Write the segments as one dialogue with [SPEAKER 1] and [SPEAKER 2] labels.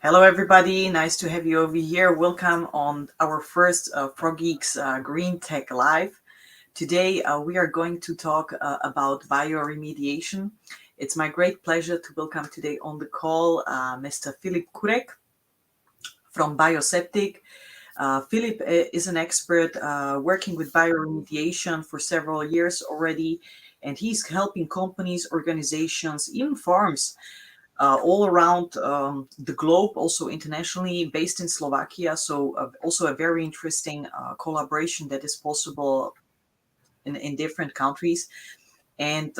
[SPEAKER 1] Hello, everybody. Nice to have you over here. Welcome on our first Frogeex Green Tech Live. Today, we are going to talk about bioremediation. It's my great pleasure to welcome today on the call Mr. Filip Kurek from Bioseptik. Filip is an expert working with bioremediation for several years already, and he's helping companies, organizations, even farms all around the globe, also internationally, based in Slovakia. So also a very interesting collaboration that is possible in different countries. And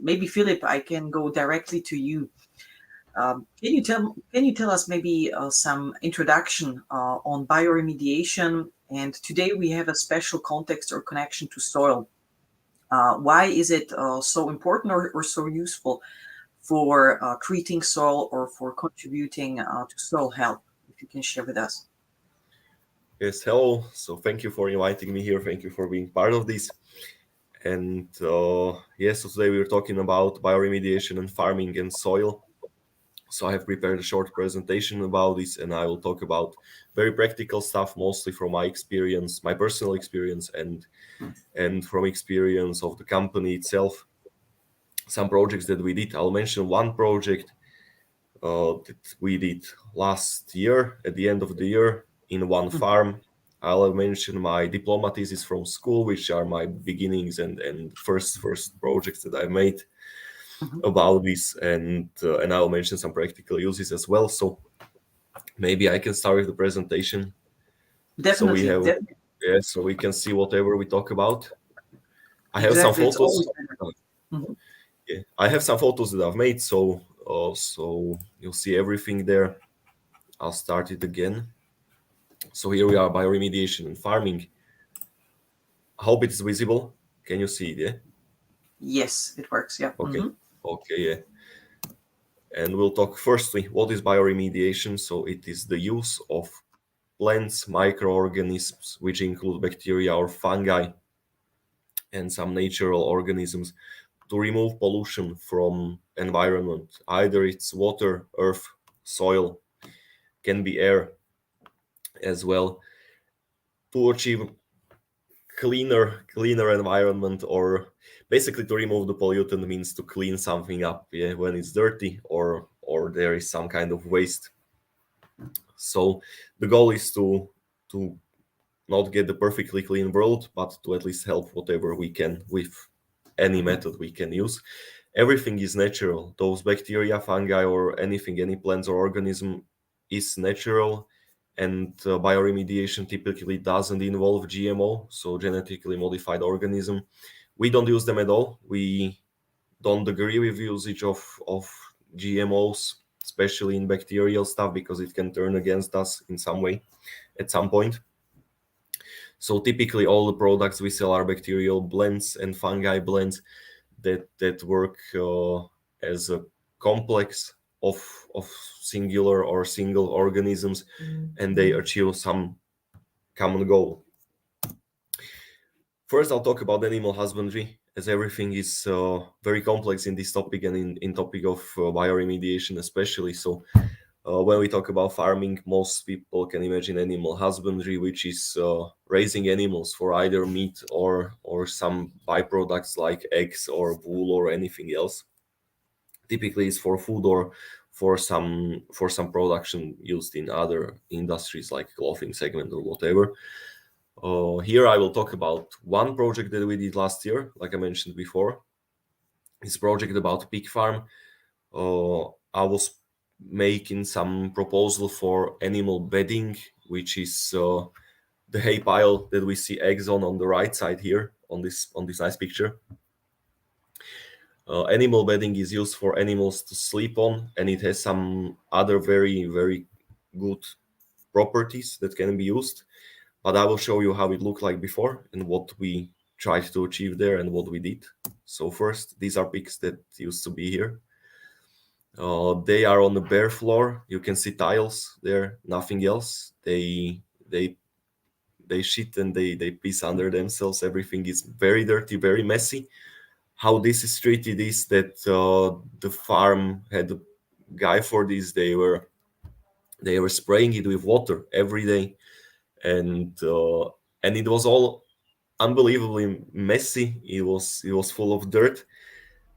[SPEAKER 1] maybe Filip, I can go directly to you. Can you tell us maybe some introduction on bioremediation? And today we have a special context or connection to soil. Why is it so important or so useful for treating soil or for contributing to soil health? If you can share with us.
[SPEAKER 2] Yes, hello. So thank you for inviting me here. Thank you for being part of this. And yes, so today we are talking about bioremediation and farming and soil. So I have prepared a short presentation about this, and I will talk about very practical stuff, mostly from my experience, my personal experience, and from experience of the company itself. Some projects that we did. I'll mention one project that we did last year at the end of the year in one farm. I'll mention my diploma thesis from school, which are my beginnings and first projects that I made about this, and I'll mention some practical uses as well. So maybe I can start with the presentation. So we
[SPEAKER 1] Definitely,
[SPEAKER 2] have so we can see whatever we talk about. I have some
[SPEAKER 1] exactly. It's
[SPEAKER 2] photos.
[SPEAKER 1] always better. Mhm.
[SPEAKER 2] Yeah, I have some photos that I've made, so you'll see everything there. I'll start it again. So here we are, bioremediation and farming. I hope it's visible. Can you see it? Yeah.
[SPEAKER 1] Yes, it works. Yeah.
[SPEAKER 2] Okay. Okay. Yeah. And we'll talk firstly what is bioremediation. So it is the use of plants, microorganisms, which include bacteria or fungi, and some natural organisms, to remove pollution from environment. Either it's water, earth, soil, can be air as well, to achieve cleaner environment, or basically to remove the pollutant means to clean something up, yeah, when it's dirty or there is some kind of waste. So the goal is to not get the perfectly clean world, but to at least help whatever we can with any method we can use. Everything is natural. Those bacteria, fungi, or anything, any plants or organism is natural. And bioremediation typically doesn't involve GMO, so genetically modified organism. We don't use them at all. We don't agree with usage of GMOs, especially in bacterial stuff, because it can turn against us in some way at some point. So typically all the products we sell are bacterial blends and fungi blends that work as a complex of singular or single organisms, and they achieve some common goal. First, I'll talk about animal husbandry, as everything is very complex in this topic and in topic of bioremediation especially. So when we talk about farming, most people can imagine animal husbandry, which is raising animals for either meat or some byproducts like eggs or wool or anything else. Typically, it's for food or for some production used in other industries like clothing segment or whatever. Here I will talk about one project that we did last year, like I mentioned before. It's a project about pig farm. I was making some proposal for animal bedding, which is the hay pile that we see eggs on the right side here on this nice picture. Animal bedding is used for animals to sleep on, and it has some other very good properties that can be used. But I will show you how it looked like before and what we tried to achieve there and what we did. So first, these are pigs that used to be here. They are on the bare floor. You can see tiles there, nothing else. They shit and they piss under themselves. Everything is very dirty, very messy. How this is treated is that the farm had a guy for this. They were They were spraying it with water every day, and it was all unbelievably messy. It was full of dirt.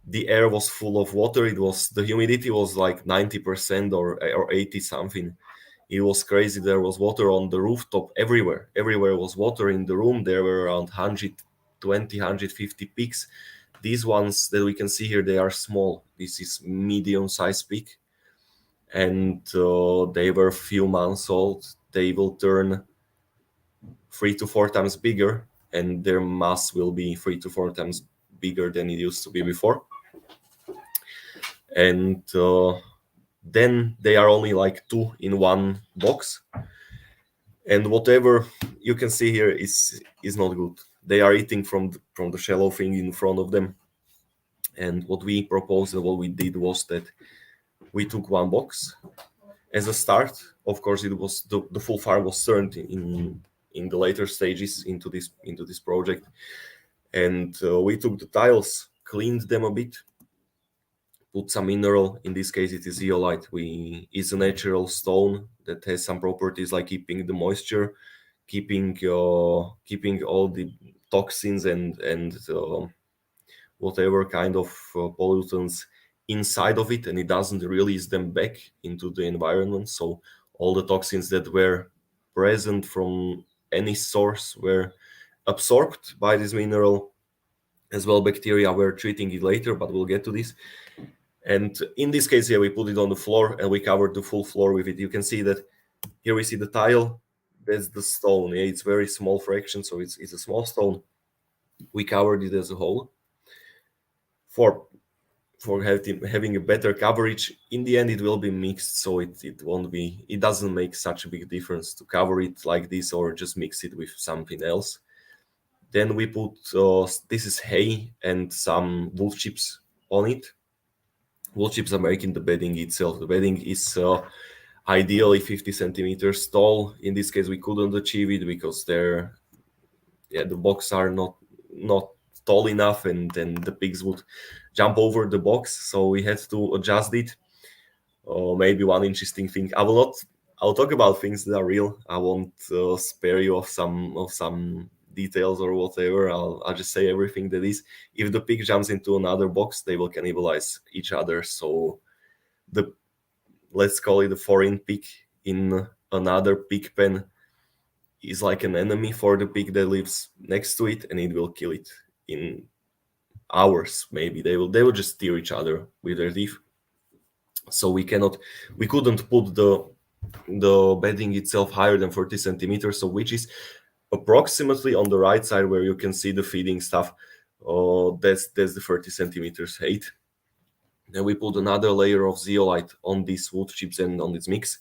[SPEAKER 2] The air was full of water. The humidity was like 90% or 80 something. It was crazy. There was water on the rooftop everywhere. Everywhere was water in the room. There were around 120, 150 pigs. These ones that we can see here, they are small. This is medium-sized pig, and they were few months old. They will turn 3 to 4 times bigger, and their mass will be 3 to 4 times bigger than it used to be before. And then they are only like two in one box, and whatever you can see here is not good. They are eating from the shallow thing in front of them. And what we proposed and what we did was that we took one box as a start. Of course, it was the full farm was turned in the later stages into this project, and we took the tiles, cleaned them a bit, put some mineral. In this case, it is zeolite. It's a natural stone that has some properties like keeping the moisture, keeping all the toxins and whatever kind of pollutants inside of it, and it doesn't release them back into the environment. So all the toxins that were present from any source were absorbed by this mineral. As well, bacteria were treating it later, but we'll get to this. And in this case here, we put it on the floor and we covered the full floor with it. You can see that here we see the tile. That's the stone. Yeah, it's very small fraction, so it's a small stone. We covered it as a whole for having a better coverage. In the end, it will be mixed, so it doesn't make such a big difference to cover it like this or just mix it with something else. Then we put this is hay and some wood chips on it. Wood chips are making the bedding itself. The bedding is ideally 50 centimeters tall. In this case, we couldn't achieve it because the box are not tall enough, and then the pigs would jump over the box. So we had to adjust it. Maybe one interesting thing. I'll talk about things that are real. I won't spare you of some details or whatever. I'll just say everything that is. If the pig jumps into another box, they will cannibalize each other. So let's call it a foreign pig in another pig pen is like an enemy for the pig that lives next to it, and it will kill it in hours. Maybe they will just tear each other with their teeth. So we couldn't put the bedding itself higher than 30 centimeters, so which is approximately on the right side where you can see the feeding stuff. That's the 30 centimeters height. Then we put another layer of zeolite on these wood chips and on this mix.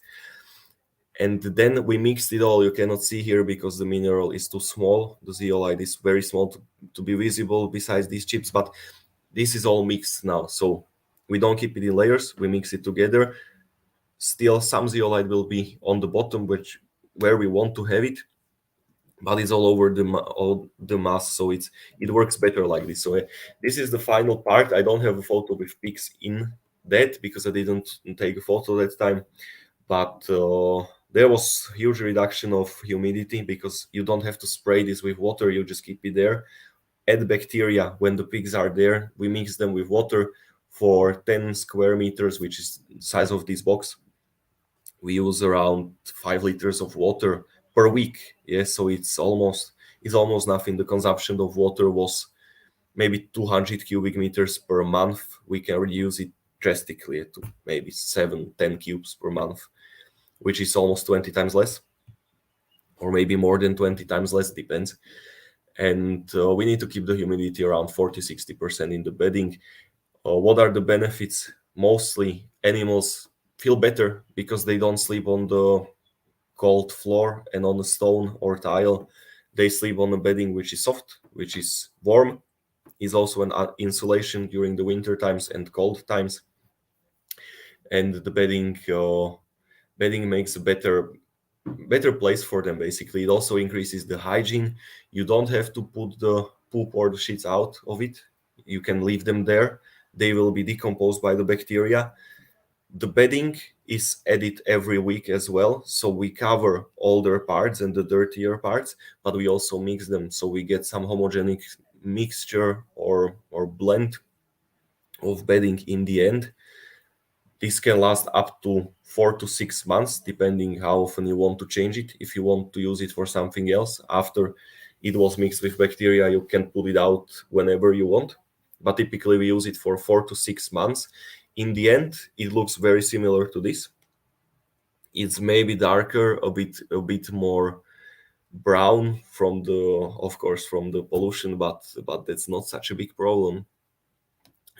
[SPEAKER 2] And then we mixed it all. You cannot see here because the mineral is too small. The zeolite is very small to be visible besides these chips, but this is all mixed now. So we don't keep it in layers, we mix it together. Still, some zeolite will be on the bottom, where we want to have it, but it's all over the mass, so it works better like this. So this is the final part. I don't have a photo with pigs in that because I didn't take a photo that time, but there was huge reduction of humidity because you don't have to spray this with water, you just keep it there. Add bacteria when the pigs are there. We mix them with water for 10 square meters, which is the size of this box. We use around 5 liters of water per week. Yes, so it's almost nothing. The consumption of water was maybe 200 cubic meters per month. We can reduce it drastically to maybe 7-10 cubes per month, which is almost 20 times less, or maybe more than 20 times less, depends. And we need to keep the humidity around 40-60% in the bedding. What are the benefits? Mostly animals feel better because they don't sleep on the cold floor and on a stone or tile. They sleep on a bedding which is soft, which is warm, is also an insulation during the winter times and cold times. And the bedding makes a better place for them. Basically, it also increases the hygiene. You don't have to put the poop or the shits out of it. You can leave them there. They will be decomposed by the bacteria. The bedding is added every week as well, so we cover older parts and the dirtier parts, but we also mix them, so we get some homogenic mixture or blend of bedding in the end. This can last up to 4 to 6 months, depending how often you want to change it. If you want to use it for something else after it was mixed with bacteria, you can put it out whenever you want. But typically, we use it for 4 to 6 months. In the end, it looks very similar to this. It's maybe darker, a bit more brown from the, of course, from the pollution, but that's not such a big problem.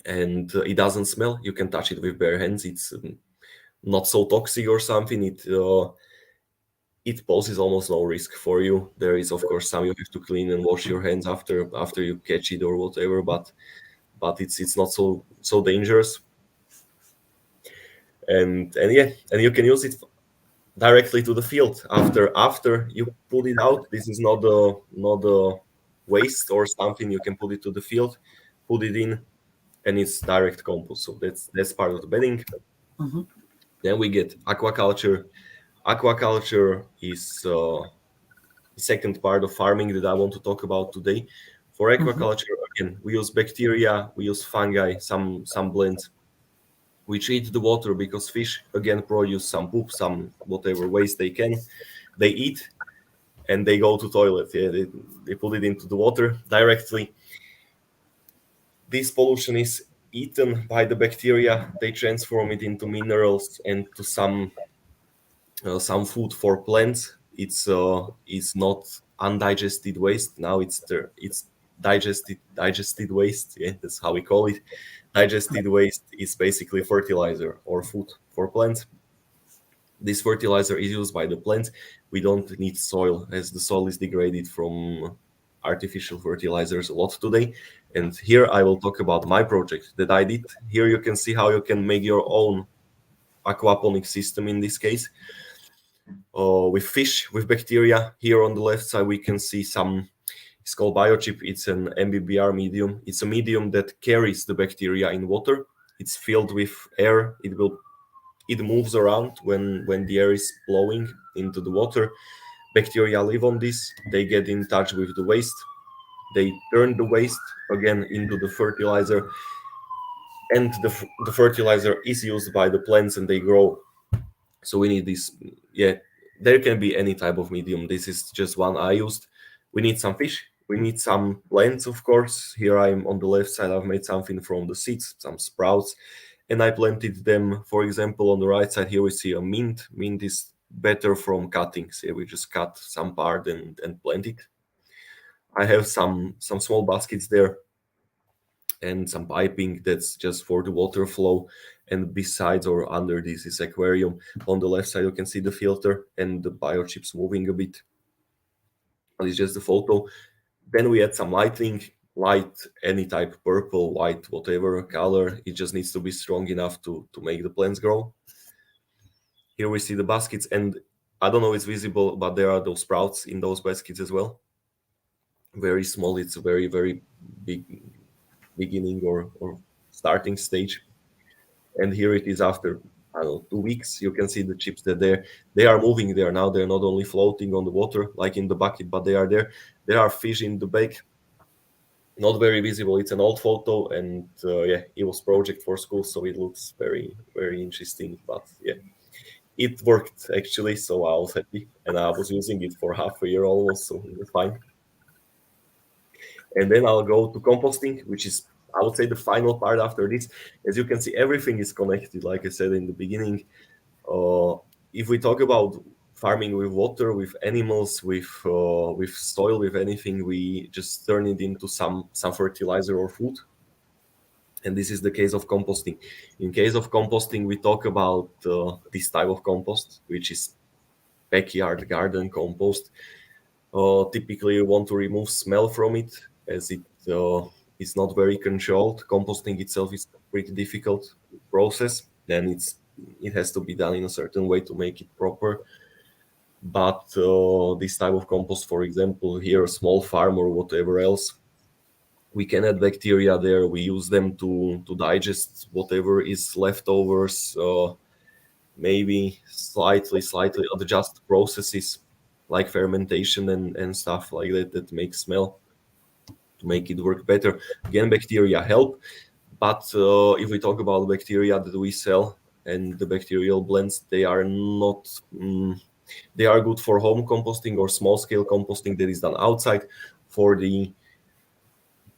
[SPEAKER 2] And it doesn't smell. You can touch it with bare hands. It's not so toxic or something. It poses almost no risk for you. There is, of course, some you have to clean and wash your hands after you catch it or whatever, but it's not so dangerous. And yeah, and you can use it directly to the field after you put it out. This is not a waste or something. You can put it to the field, put it in, and it's direct compost. So that's part of the bedding.
[SPEAKER 1] Mhm.
[SPEAKER 2] Then we get aquaculture. Aquaculture is the second part of farming that I want to talk about today. For
[SPEAKER 1] Mhm.
[SPEAKER 2] aquaculture, again, we use bacteria, we use fungi, some blends. We treat the water because fish again produce some poop, some whatever waste they can. They eat and they go to toilet. Yeah, they put it into the water directly. This pollution is eaten by the bacteria. They transform it into minerals and to some food for plants. It's not undigested waste. Now it's digested waste. Yeah, that's how we call it. Digested waste is basically fertilizer or food for plants. This fertilizer is used by the plants. We don't need soil, as the soil is degraded from artificial fertilizers a lot today. And here I will talk about my project that I did. Here you can see how you can make your own aquaponic system in this case, with fish, with bacteria. Here on the left side, we can see it's called biochip. It's an MBBR medium. It's a medium that carries the bacteria in water. It's filled with air. It moves around when the air is blowing into the water. Bacteria live on this. They get in touch with the waste. They turn the waste again into the fertilizer, and the fertilizer is used by the plants and they grow. So we need this. Yeah, there can be any type of medium. This is just one I used. We need some fish. We need some plants, of course. Here I'm on the left side. I've made something from the seeds, some sprouts, and I planted them. For example, on the right side here we see a mint. Mint is better from cuttings. Here we just cut some part and plant it. I have some small baskets there and some piping that's just for the water flow. And besides or under this is aquarium. On the left side you can see the filter and the biochips moving a bit. It's just a photo. Then we add some lighting, light any type, purple, white, whatever color. It just needs to be strong enough to make the plants grow. Here we see the baskets, and I don't know if it's visible, but there are those sprouts in those baskets as well. Very small. It's a very big beginning or starting stage. And here it is after, I don't know, 2 weeks. You can see the chips that they are moving there now. They're not only floating on the water like in the bucket, but they are there. There are fish in the bag. Not very visible. It's an old photo, and yeah, it was project for school, so it looks very interesting. But yeah, it worked actually, so I was happy, and I was using it for half a year almost, so it was fine. And then I'll go to composting, which is, I would say, the final part after this. As you can see, everything is connected, like I said in the beginning. uh, if we talk about farming with water, with animals, with soil, with anything, we just turn it into some fertilizer or food. And this is the case of composting. In case of composting, we talk about this type of compost, which is backyard garden compost. Typically, you want to remove smell from it, as it is not very controlled. Composting itself is a pretty difficult process. Then it has to be done in a certain way to make it proper. But this type of compost, for example, here a small farm or whatever else, We can add bacteria there. We use them to digest whatever is leftovers. Maybe slightly adjust processes like fermentation and stuff like that that make smell to make it work better. Again, bacteria help, but if we talk about bacteria that we sell and the bacterial blends, they are not. They are good for home composting or small scale composting that is done outside. For the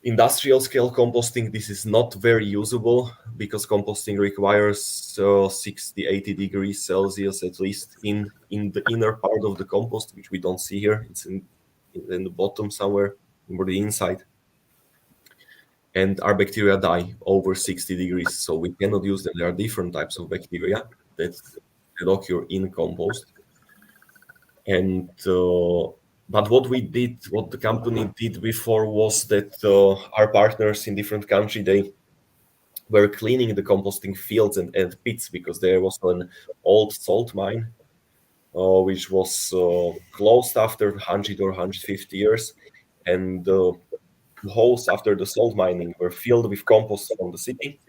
[SPEAKER 2] industrial scale composting, this is not very usable because composting requires 60-80 degrees Celsius at least in the inner part of the compost, which we don't see here. It's in the bottom somewhere, or the inside. And our bacteria die over 60 degrees, so we cannot use them. There are different types of bacteria that occur in compost. And but what the company did before was that our partners in different countries, they were cleaning the composting fields and pits because there was an old salt mine which was closed after 100 or 150 years, and the holes after the salt mining were filled with compost from the city.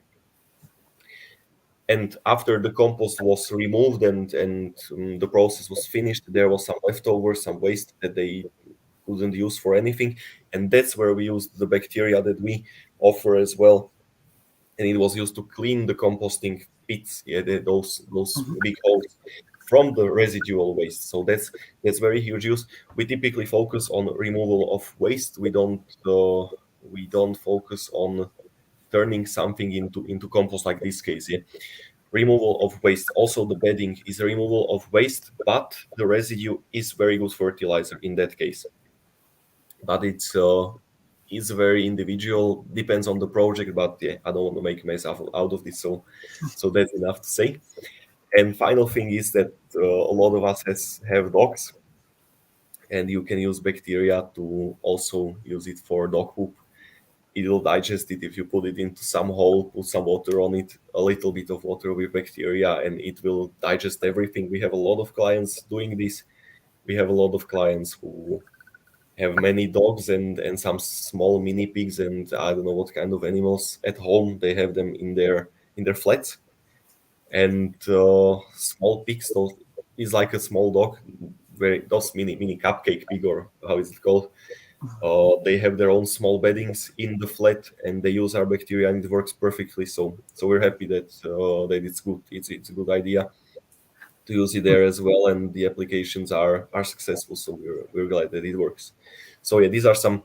[SPEAKER 2] And after the compost was removed and the process was finished, there was some leftover, some waste that they couldn't use for anything. And that's where we used the bacteria that we offer as well. And it was used to clean the composting pits, yeah, those
[SPEAKER 1] Mhm.
[SPEAKER 2] big holes from the residual waste. So that's very huge use. We typically focus on removal of waste. We don't focus on turning something into compost like this case. Yeah. Removal of waste. Also, the bedding is a removal of waste, but the residue is very good fertilizer in that case. But it's very individual, depends on the project. But yeah, I don't want to make a mess out of this, so that's enough to say. And final thing is that a lot of us have dogs, and you can use bacteria to also use it for dog poop. It will digest it if you put it into some hole, put some water on it, a little bit of water with bacteria, and it will digest everything. We have a lot of clients doing this. We have a lot of clients who have many dogs and some small mini pigs and I don't know what kind of animals at home. They have them in their flats, and small pigs. Those is like a small dog, very those mini cupcake pig, or how is it called? They have their own small beddings in the flat, and they use our bacteria, and it works perfectly. So we're happy that it's good. It's a good idea to use it there as well, and the applications are successful. So we're glad that it works. So yeah, these are some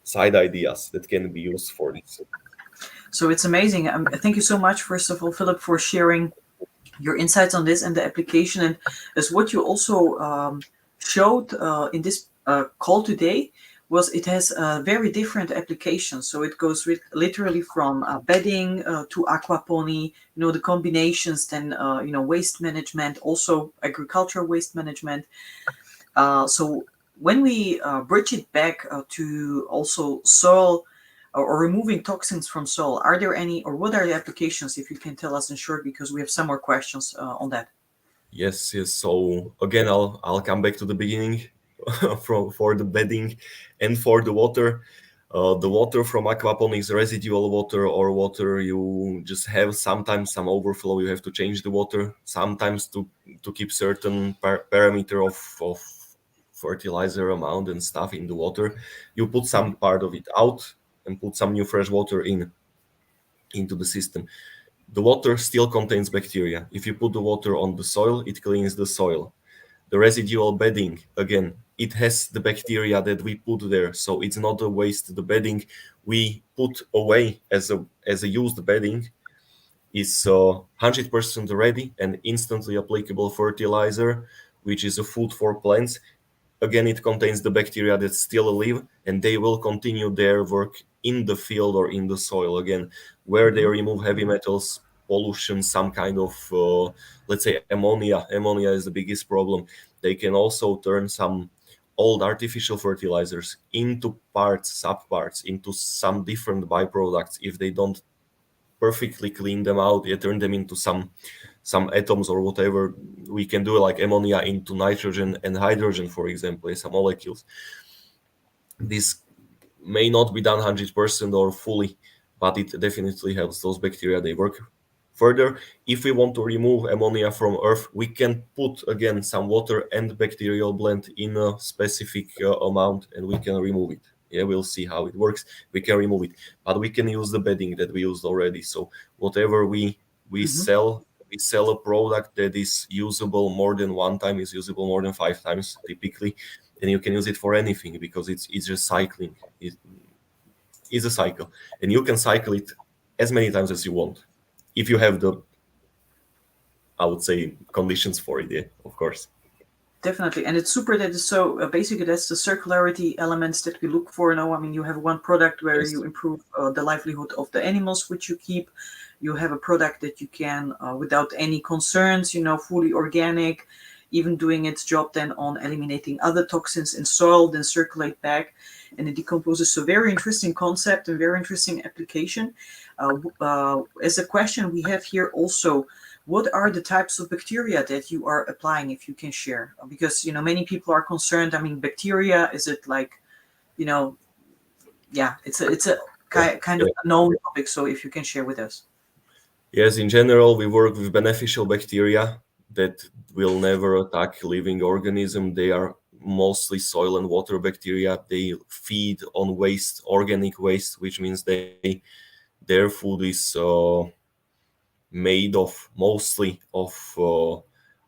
[SPEAKER 2] side ideas that can be used for this.
[SPEAKER 1] So it's amazing. Thank you so much, first of all, Philip, for sharing your insights on this and the application. And as what you also showed in this call today was it has very different applications. So it goes literally from bedding to aquapony, the combinations, then, waste management, also agricultural waste management. So when we bridge it back to also soil or removing toxins from soil, are there any, or what are the applications, if you can tell us in short, because we have some more questions on that.
[SPEAKER 2] Yes. So again, I'll come back to the beginning for the bedding and for the water. The water from aquaponics, residual water or water you just have sometimes some overflow. You have to change the water sometimes to keep certain parameter of fertilizer amount and stuff in the water. You put some part of it out and put some new fresh water into the system. The water still contains bacteria. If you put the water on the soil, it cleans the soil. The residual bedding, again, it has the bacteria that we put there, so it's not a waste. The bedding we put away as a used bedding is 100% ready and instantly applicable fertilizer, which is a food for plants. Again, it contains the bacteria that still live, and they will continue their work in the field or in the soil again, where they
[SPEAKER 1] Mhm.
[SPEAKER 2] remove heavy metals, pollution, some kind of, let's say, ammonia. Ammonia is the biggest problem. They can also turn some old artificial fertilizers into parts, subparts, into some different byproducts if they don't perfectly clean them out, yeah, turn them into some atoms or whatever. We can do like ammonia into nitrogen and hydrogen, for example, some molecules. This may not be done 100% or fully, but it definitely helps those bacteria. They work further. If we want to remove ammonia from earth, we can put again some water and bacterial blend in a specific amount, and we can remove it. Yeah, we'll see how it works. We can remove it, but we can use the bedding that we used already. So whatever we
[SPEAKER 1] Mhm.
[SPEAKER 2] sell, we sell a product that is usable more than one time, is usable more than 5 times typically, and you can use it for anything because it's just cycling. It is a cycle, and you can cycle it as many times as you want if you have the, I would say, conditions for it. Yeah, of course.
[SPEAKER 1] Definitely, and it's super that it's so basically that's the circularity elements that we look for. Now, I mean, you have one product where
[SPEAKER 2] Yes.
[SPEAKER 1] you improve the livelihood of the animals which you keep. You have a product that you can, without any concerns, fully organic, even doing its job then on eliminating other toxins in soil, then circulate back, and it decomposes. So very interesting concept and very interesting application. As a question we have here also, what are the types of bacteria that you are applying, if you can share? Because many people are concerned. I mean, bacteria, is it like, you know yeah, it's a
[SPEAKER 2] Yeah.
[SPEAKER 1] kind of
[SPEAKER 2] Yeah.
[SPEAKER 1] unknown topic, so if you can share with us.
[SPEAKER 2] Yes, in general, we work with beneficial bacteria that will never attack living organism. They are mostly soil and water bacteria. They feed on waste, organic waste, which means their food is made of mostly of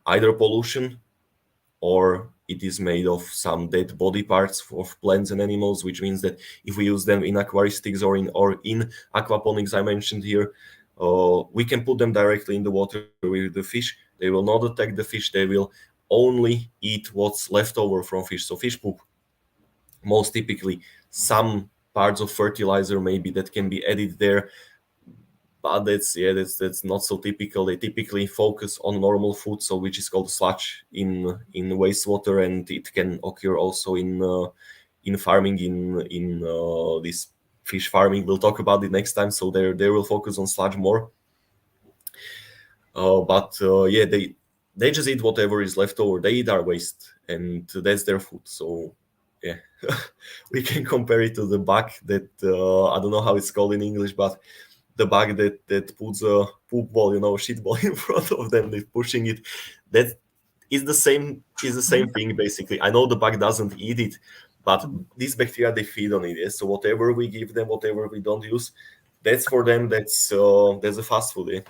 [SPEAKER 2] either pollution, or it is made of some dead body parts of plants and animals, which means that if we use them in aquaristics or in aquaponics I mentioned here, we can put them directly in the water with the fish. They will not attack the fish. They will only eat what's left over from fish. So fish poop, most typically, some parts of fertilizer maybe that can be added there, but that's not so typical. They typically focus on normal food, so which is called sludge in wastewater, and it can occur also in farming, in this fish farming. We'll talk about it next time. So they will focus on sludge more. But yeah, they just eat whatever is left over. They eat our waste, and that's their food. So yeah, we can compare it to the bug that I don't know how it's called in English, but the bug that puts a poop ball, shit ball in front of them, they're pushing it. That is the same
[SPEAKER 1] Mhm.
[SPEAKER 2] thing basically. I know the bug doesn't eat it, but
[SPEAKER 1] Mhm.
[SPEAKER 2] these bacteria, they feed on it. Yes? So whatever we give them, whatever we don't use, that's for them. That's a fast food. Yeah?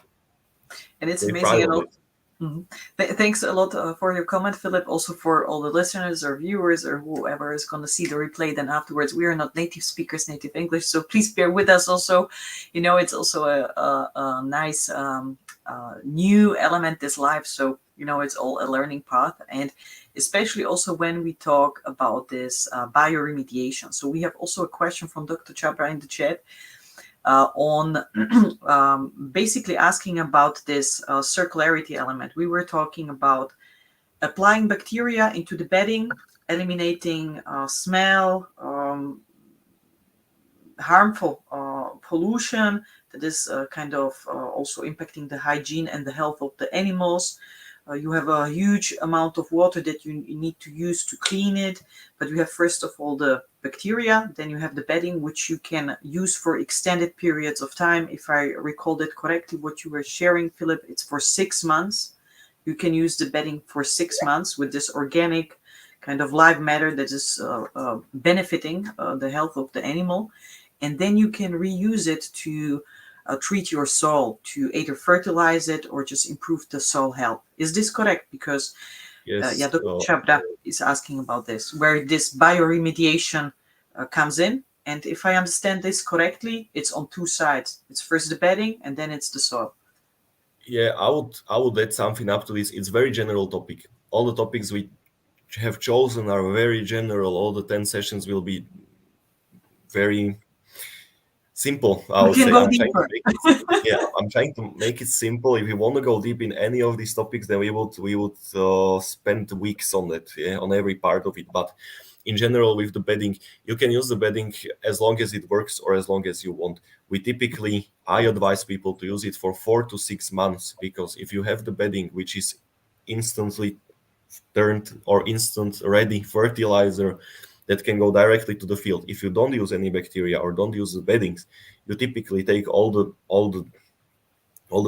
[SPEAKER 1] And it's
[SPEAKER 2] They thrive
[SPEAKER 1] amazing. And
[SPEAKER 2] on
[SPEAKER 1] also,
[SPEAKER 2] it.
[SPEAKER 1] mhm. Thanks a lot for your comment, Philip. Also for all the listeners or viewers or whoever is going to see the replay then afterwards. We are not native speakers, native English, so please bear with us. Also, it's also a nice new element this live. So it's all a learning path, and especially also when we talk about this bioremediation. So we have also a question from Dr. Chabra in the chat on basically asking about this circularity element. We were talking about applying bacteria into the bedding, eliminating smell, harmful pollution that is kind of also impacting the hygiene and the health of the animals. You have a huge amount of water that you need to use to clean it, but you have first of all the bacteria, then you have the bedding, which you can use for extended periods of time. If I recalled it correctly, what you were sharing, Philip, it's for 6 months. You can use the bedding for 6 months with this organic kind of live matter that is benefiting the health of the animal, and then you can reuse it to treat your soil, to either fertilize it or just improve the soil health. Is this correct? Because yeah,
[SPEAKER 2] Yes.
[SPEAKER 1] Dr. Chabda is asking about this, where this bioremediation comes in. And if I understand this correctly, it's on two sides. It's first the bedding, and then it's the soil.
[SPEAKER 2] Yeah, I would add something up to this. It's very general topic. All the topics we have chosen are very general. All the 10 sessions will be very simple, I
[SPEAKER 1] We
[SPEAKER 2] would
[SPEAKER 1] can
[SPEAKER 2] say.
[SPEAKER 1] go
[SPEAKER 2] I'm trying to
[SPEAKER 1] deeper.
[SPEAKER 2] make it, yeah, I'm trying to make it simple. If you want to go deep in any of these topics, then we would spend weeks on that, yeah, on every part of it. But in general, with the bedding, you can use the bedding as long as it works or as long as you want. I advise people to use it for 4 to 6 months, because if you have the bedding, which is instantly turned or instant ready fertilizer, that can go directly to the field. If you don't use any bacteria or don't use the beddings, you typically take all the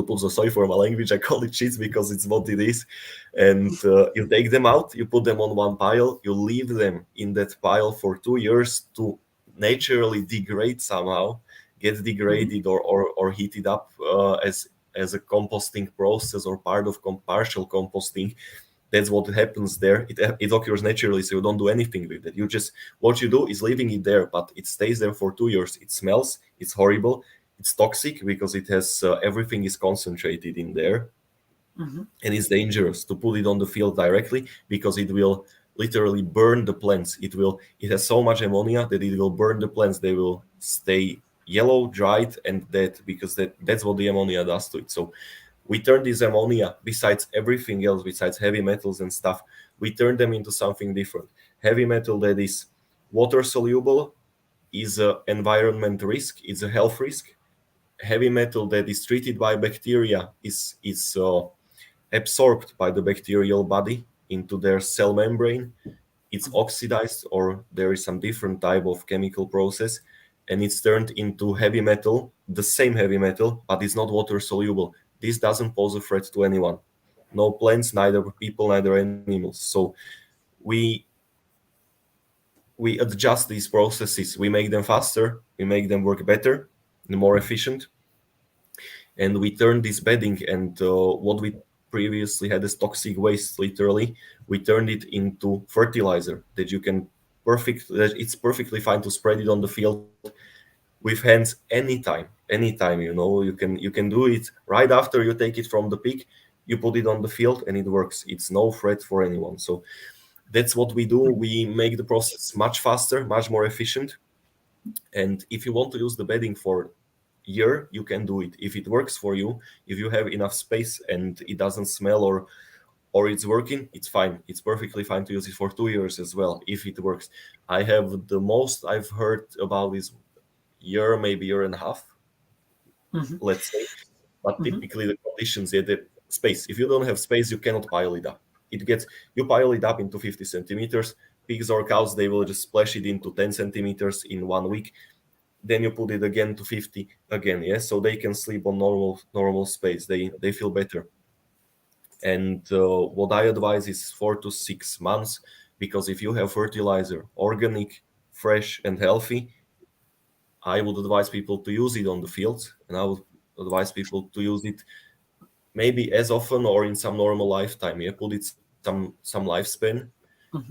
[SPEAKER 2] pools. Sorry for my language, I call it cheats because it's what it is. And you take them out, you put them on one pile, you leave them in that pile for 2 years to naturally degrade somehow, get
[SPEAKER 1] Mhm.
[SPEAKER 2] degraded or heated up as a composting process or part of partial composting. That's what happens there. It occurs naturally, so you don't do anything with it. You just what you do is leaving it there, but it stays there for 2 years. It smells, it's horrible, it's toxic because it has everything is concentrated in there,
[SPEAKER 1] Mhm.
[SPEAKER 2] and it's dangerous to put it on the field directly because it will literally burn the plants. It has so much ammonia that it will burn the plants. They will stay yellow, dried, and dead because that's what the ammonia does to it. So we turn this ammonia, besides everything else, besides heavy metals and stuff, we turn them into something different. Heavy metal that is water soluble is an environment risk, it's a health risk. Heavy metal that is treated by bacteria is absorbed by the bacterial body into their cell membrane. It's
[SPEAKER 1] Mhm.
[SPEAKER 2] oxidized, or there is some different type of chemical process, and it's turned into heavy metal, the same heavy metal, but it's not water soluble. This doesn't pose a threat to anyone. No plants, neither people, neither animals. So we we adjust these processes. We make them faster, we make them work better and more efficient, and we turn this bedding and what we previously had as toxic waste, literally, we turned it into fertilizer that you can that it's perfectly fine to spread it on the field with hands anytime. You can do it right after you take it from the pig. You put it on the field and it works. It's no threat for anyone. So that's what we do. We make the process much faster, much more efficient. And if you want to use the bedding for year, you can do it. If it works for you, if you have enough space and it doesn't smell or it's working, it's fine. It's perfectly fine to use it for 2 years as well if it works. I have the most I've heard about is year, maybe year and a half,
[SPEAKER 1] Mhm.
[SPEAKER 2] let's say. But
[SPEAKER 1] Mhm.
[SPEAKER 2] typically the conditions, yeah, the space. If you don't have space, you cannot pile it up. You pile it up into 50 centimeters. Pigs or cows, they will just splash it into 10 centimeters in 1 week. Then you put it again to 50 again, yeah, so they can sleep on normal space. They feel better. And what I advise is 4 to 6 months, because if you have fertilizer, organic, fresh and healthy, I would advise people to use it on the fields, and I would advise people to use it maybe as often or in some normal lifetime. Yeah, put it some lifespan,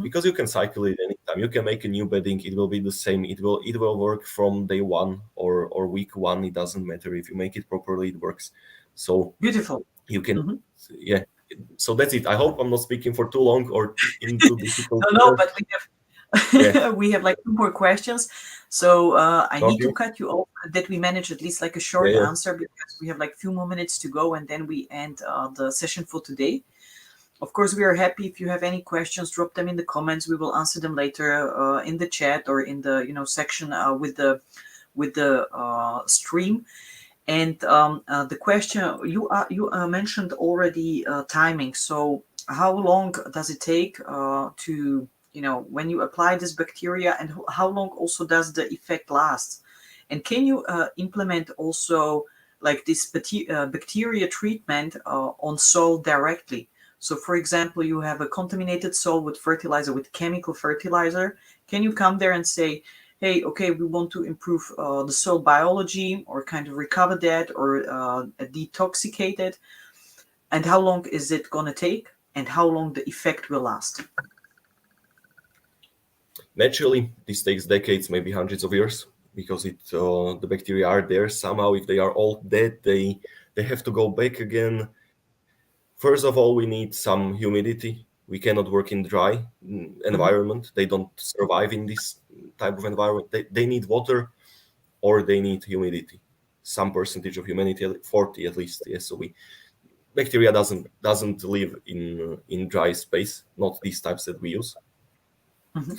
[SPEAKER 2] because
[SPEAKER 1] Mhm.
[SPEAKER 2] you can cycle it anytime. You can make a new bedding; it will be the same. It will work from day one or week one. It doesn't matter. If you make it properly, it works. So
[SPEAKER 1] Beautiful.
[SPEAKER 2] you can,
[SPEAKER 1] Mhm.
[SPEAKER 2] yeah. So that's it. I hope I'm not speaking for too long or into difficult
[SPEAKER 1] No, no,
[SPEAKER 2] words.
[SPEAKER 1] but we
[SPEAKER 2] Yeah.
[SPEAKER 1] have we have like two more questions. So I need to
[SPEAKER 2] Okay.
[SPEAKER 1] cut you off. That we manage at least like a
[SPEAKER 2] Yeah.
[SPEAKER 1] short
[SPEAKER 2] Yeah.
[SPEAKER 1] answer because we have like few more minutes to go, and then we end the session for today. Of course, we are happy if you have any questions. Drop them in the comments. We will answer them later in the chat or in the section with the stream. And the question you mentioned already timing. So how long does it take to when you apply this bacteria, and how long also does the effect last? And can you implement also like this bacteria treatment on soil directly? So, for example, you have a contaminated soil with fertilizer, with chemical fertilizer. Can you come there and say, hey, okay, we want to improve the soil biology or kind of recover that or detoxicate it? And how long is it going to take? And how long the effect will last?
[SPEAKER 2] Naturally, this takes decades, maybe hundreds of years, because the bacteria are there somehow. If they are all dead, they have to go back again. First of all, we need some humidity. We cannot work in dry
[SPEAKER 1] Hmm.
[SPEAKER 2] environment. They don't survive in this type of environment. They need water or they need humidity. Some percentage of humidity, 40 at least. Yes, so we bacteria doesn't live in dry space. Not these types that we use.
[SPEAKER 1] Hmm.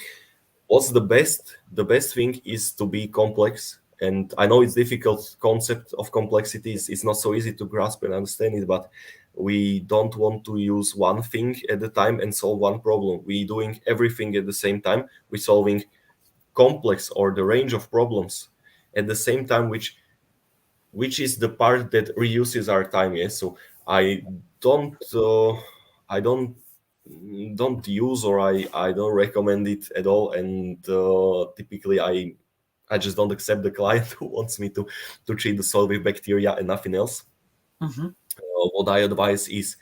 [SPEAKER 2] What's the best thing is to be complex, and I know it's difficult. Concept of complexity is not so easy to grasp and understand it, but we don't want to use one thing at a time and solve one problem. We doing everything at the same time. We're solving complex or the range of problems at the same time, which is the part that reduces our time. Yes, so I don't I don't use, or I don't recommend it at all, and typically I just don't accept the client who wants me to treat the soil with bacteria and nothing else.
[SPEAKER 1] Mm-hmm.
[SPEAKER 2] What I advise is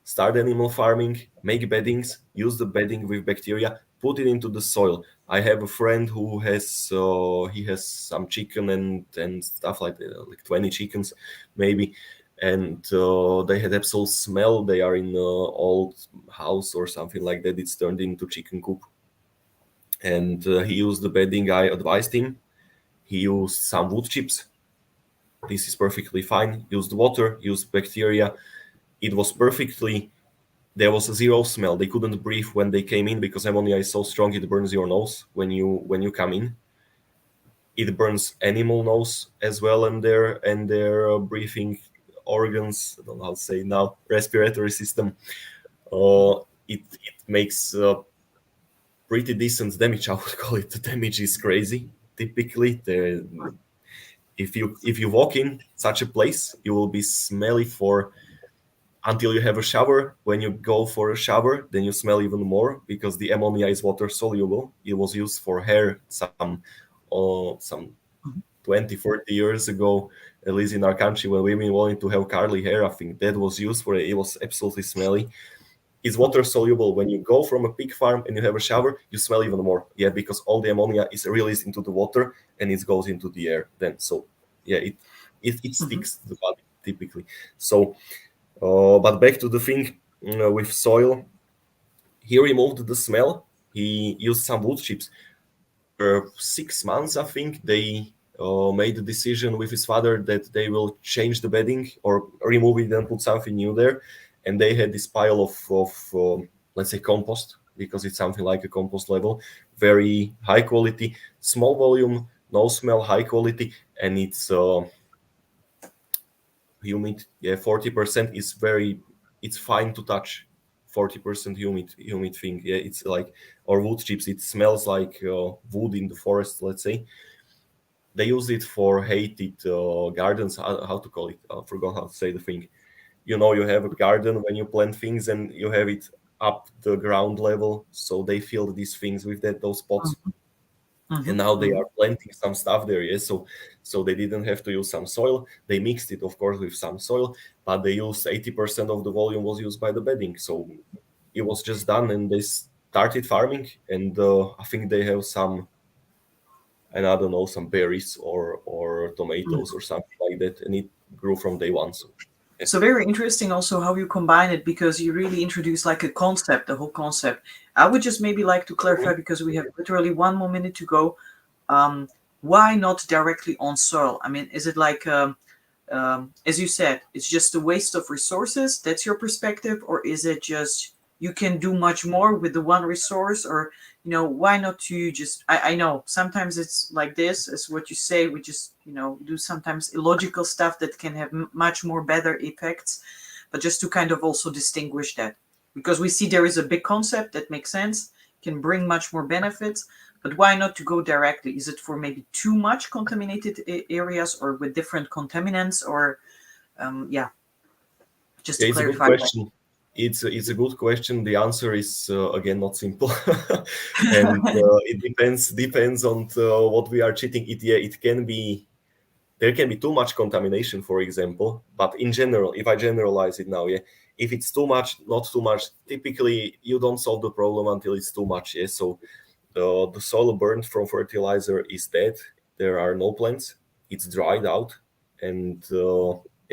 [SPEAKER 2] start animal farming, make beddings, use the bedding with bacteria, put it into the soil. I have a friend who has he has some chicken and stuff like that, like 20 chickens maybe, and they had absolute smell. They are in an old house or something like that. It's turned into chicken coop, and he used the bedding. I advised him. He used some wood chips. This is perfectly fine. Used water, used bacteria. It was perfectly, there was a zero smell. They couldn't breathe when they came in because ammonia is so strong it burns your nose when you come in. It burns animal nose as well, and their breathing organs. I don't know how to say now. Respiratory system. It makes pretty decent damage. I would call it. The damage is crazy. Typically, if you walk in such a place, you will be smelly for until you have a shower. When you go for a shower, then you smell even more because the ammonia is water soluble. It was used for hair some
[SPEAKER 1] Mm-hmm.
[SPEAKER 2] 20, 40 years ago, at least in our country, when women wanted to have curly hair. I think that was used for it. It was absolutely smelly. It's water soluble. When you go from a pig farm and you have a shower, you smell even more. Yeah, because all the ammonia is released into the water and it goes into the air then. So yeah, it
[SPEAKER 1] Mm-hmm.
[SPEAKER 2] sticks to the body typically. So but back to the thing, with soil, he removed the smell. He used some wood chips. After 6 months, I think, they made the decision with his father that they will change the bedding or remove it and put something new there. And they had this pile of let's say, compost, because it's something like a compost level, very high quality, small volume, no smell, high quality, and it's humid. Yeah, 40% is very, it's fine to touch. 40% humid thing. Yeah, it's like, or wood chips, it smells like wood in the forest, let's say. They use it for hated gardens. How to call it? I forgot how to say the thing. You have a garden when you plant things and you have it up the ground level, so they filled these things with those pots,
[SPEAKER 1] Mm-hmm.
[SPEAKER 2] and now they
[SPEAKER 1] Mm-hmm.
[SPEAKER 2] are planting some stuff there. Yes, so they didn't have to use some soil. They mixed it, of course, with some soil, but they used 80% of the volume was used by the bedding. So it was just done, and they started farming. And I think they have some, and I don't know, some berries or tomatoes or something like that, and it grew from day one. So yeah.
[SPEAKER 1] So very interesting also how you combine it, because you really introduce like a concept, the whole concept. I would just maybe like to clarify, because we have literally one more minute to go. Um, why not directly on soil? I mean, is it like as you said, it's just a waste of resources? That's your perspective, or is it just you can do much more with the one resource? Or why not to just? I know sometimes it's like this, as what you say. We just do sometimes illogical stuff that can have much more better effects, but just to kind of also distinguish that, because we see there is a big concept that makes sense, can bring much more benefits, but why not to go directly? Is it for maybe too much contaminated areas, or with different contaminants, or yeah, just
[SPEAKER 2] Yeah,
[SPEAKER 1] to
[SPEAKER 2] it's a good
[SPEAKER 1] clarify that.
[SPEAKER 2] question. It's a good question. The answer is again not simple, and it depends on what we are treating. Yeah, it can be, there can be too much contamination, for example. But in general, if I generalize it now, yeah, if it's too much, not too much, typically you don't solve the problem until it's too much. Yeah, so the soil burned from fertilizer is dead. There are no plants. It's dried out, and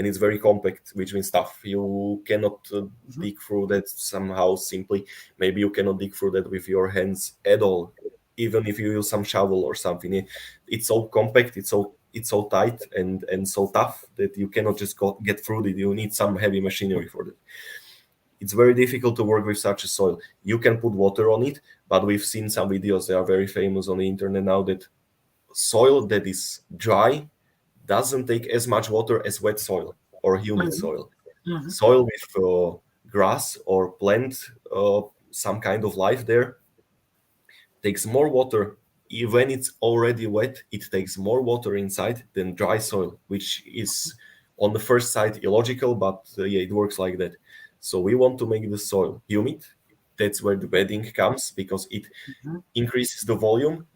[SPEAKER 2] it's very compact, which means tough. You cannot
[SPEAKER 1] Mhm.
[SPEAKER 2] dig through that somehow simply. Maybe you cannot dig through that with your hands at all, even if you use some shovel or something. It's so compact. It's so tight and so tough that you cannot just get through it. You need some heavy machinery for that. It's very difficult to work with such a soil. You can put water on it, but we've seen some videos, they are very famous on the internet now, that soil that is dry doesn't take as much water as wet soil or humid
[SPEAKER 1] Mhm.
[SPEAKER 2] soil.
[SPEAKER 1] Mhm.
[SPEAKER 2] Soil with grass or plant, some kind of life there, takes more water when it's already wet, it takes more water inside than dry soil, which is on the first sight illogical, but yeah, it works like that. So we want to make the soil humid. That's where the bedding comes, because it
[SPEAKER 1] Mhm.
[SPEAKER 2] increases the volume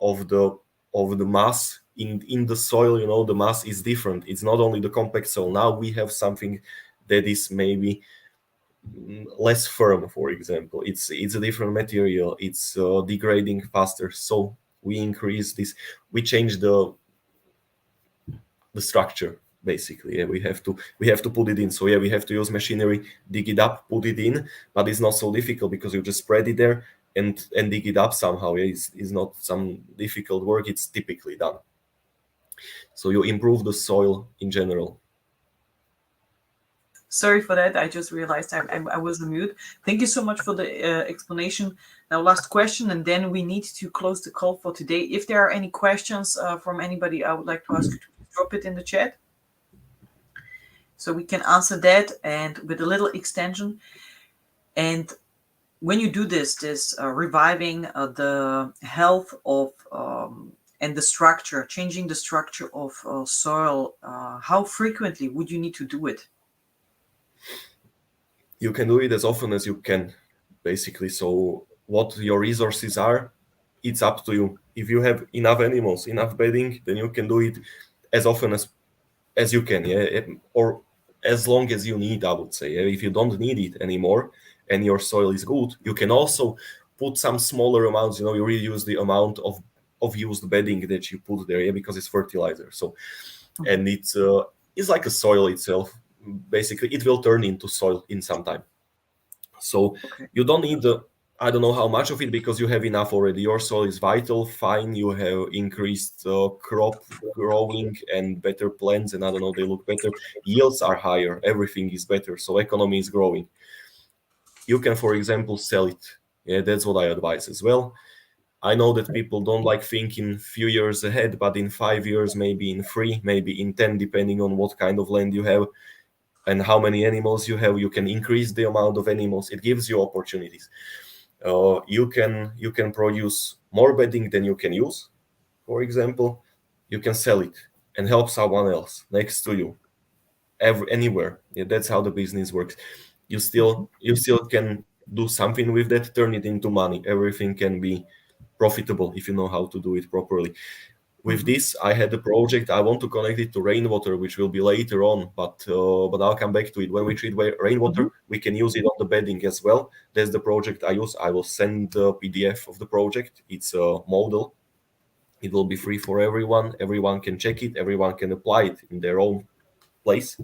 [SPEAKER 2] of the mass in the soil. The mass is different. It's not only the compact soil. Now we have something that is maybe less firm. For example, it's a different material. It's degrading faster. So we increase this. We change the structure, basically. Yeah, we have to put it in. So yeah, we have to use machinery, dig it up, put it in. But it's not so difficult, because you just spread it there and dig it up somehow. Yeah, it's not some difficult work. It's typically done. So you improve the soil in general.
[SPEAKER 1] Sorry for that. I just realized I was on mute. Thank you so much for the explanation. Now, last question, and then we need to close the call for today. If there are any questions from anybody, I would like to ask you to drop it in the chat so we can answer that, and with a little extension. And when you do this reviving the health of and the structure, changing the structure of soil, how frequently would you need to do it?
[SPEAKER 2] You can do it as often as you can, basically. So what your resources are, it's up to you. If you have enough animals, enough bedding, then you can do it as often as you can, yeah, or as long as you need, I would say. Yeah? If you don't need it anymore and your soil is good, you can also put some smaller amounts. You reduce the amount of used bedding that you put there, yeah, because it's fertilizer. So,
[SPEAKER 1] Mhm.
[SPEAKER 2] and it's like a soil itself. Basically, it will turn into soil in some time. So
[SPEAKER 1] Okay.
[SPEAKER 2] you don't need the, I don't know how much of it, because you have enough already. Your soil is vital, fine. You have increased crop growing and better plants, and I don't know, they look better. Yields are higher. Everything is better. So economy is growing. You can, for example, sell it. Yeah, that's what I advise as well. I know that people don't like thinking few years ahead, but in 5 years, maybe in three, maybe in 10, depending on what kind of land you have and how many animals you have, you can increase the amount of animals. It gives you opportunities. You can produce more bedding than you can use. For example, you can sell it and help someone else next to you, anywhere. Yeah, that's how the business works. You
[SPEAKER 1] Mhm.
[SPEAKER 2] still you still can do something with that, turn it into money. Everything can be profitable if you know how to do it properly. With
[SPEAKER 1] Mhm.
[SPEAKER 2] this, I had a project. I want to connect it to rainwater, which will be later on, but I'll come back to it. When we treat
[SPEAKER 1] Mhm.
[SPEAKER 2] rainwater, we can use it on the bedding as well. That's the project I use. I will send the PDF of the project. It's a model. It will be free for everyone. Everyone can check it. Everyone can apply it in their own place.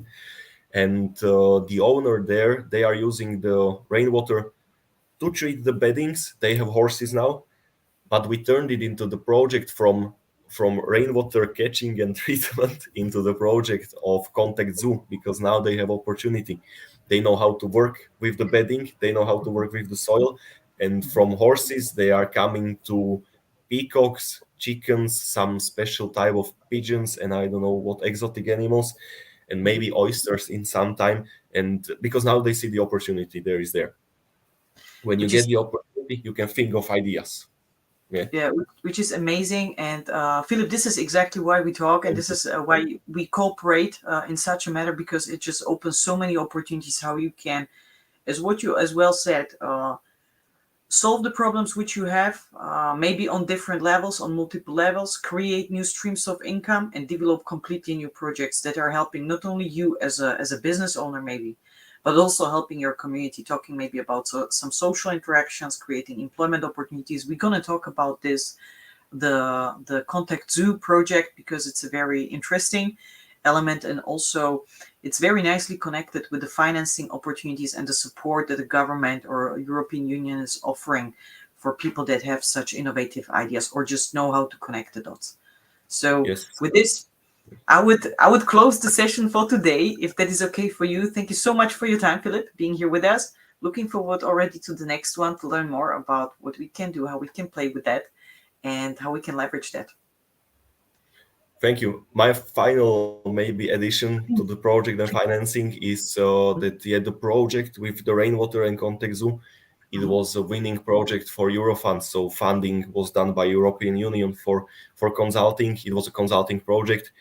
[SPEAKER 2] And the owner there, they are using the rainwater to treat the beddings. They have horses now, but we turned it into the project from rainwater catching and treatment into the project of contact zoo, because now they have opportunity. They know how to work with the bedding, they know how to work with the soil, and
[SPEAKER 1] Mhm.
[SPEAKER 2] from horses they are coming to peacocks, chickens, some special type of pigeons, and I don't know what exotic animals, and
[SPEAKER 1] Mhm.
[SPEAKER 2] maybe oysters in some time. And because now they see the opportunity there is there. When you
[SPEAKER 1] Which
[SPEAKER 2] get
[SPEAKER 1] is
[SPEAKER 2] the opportunity, you can think of ideas. Yeah.
[SPEAKER 1] yeah, which is amazing. And Philip, this is exactly why we talk, and this is why we cooperate in such a matter, because it just opens so many opportunities how you can, as what you as well said, solve the problems which you have, maybe on different levels, on multiple levels, create new streams of income, and develop completely new projects that are helping not only you as a business owner, maybe, but also helping your community. Talking maybe about some social interactions, creating employment opportunities. We're gonna talk about this, the Contact Zoo project, because it's a very interesting element, and also it's very nicely connected with the financing opportunities and the support that the government or European Union is offering for people that have such innovative ideas or just know how to connect the dots. So
[SPEAKER 2] Yes.
[SPEAKER 1] with this, I would close the session for today, if that is okay for you. Thank you so much for your time, Philip, being here with us. Looking forward already to the next one to learn more about what we can do, how we can play with that, and how we can leverage that.
[SPEAKER 2] Thank you. My final maybe addition to the project and financing is that yeah, the project with the rainwater and contact zoo, It was a winning project for Eurofund, so funding was done by European Union for consulting. It was a consulting project.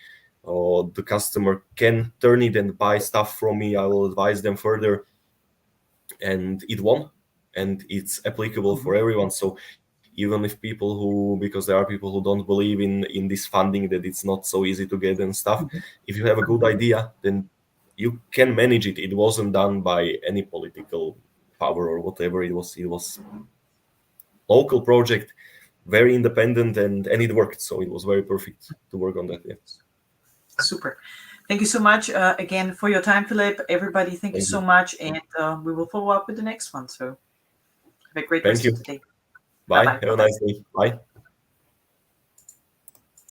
[SPEAKER 2] The customer can turn it and buy stuff from me. I will advise them further, and it won, and it's applicable for everyone. So even if people because there are people who don't believe in this funding, that it's not so easy to get and stuff, if you have a good idea, then you can manage it. It wasn't done by any political power or whatever. It was local project, very independent, and it worked. So it was very perfect to work on that. Yeah.
[SPEAKER 1] Super. Thank you so much again for your time, Filip. Everybody, thank you so much, and we will follow up with the next one. So have a great rest of the day.
[SPEAKER 2] Bye. Have a nice day. Bye.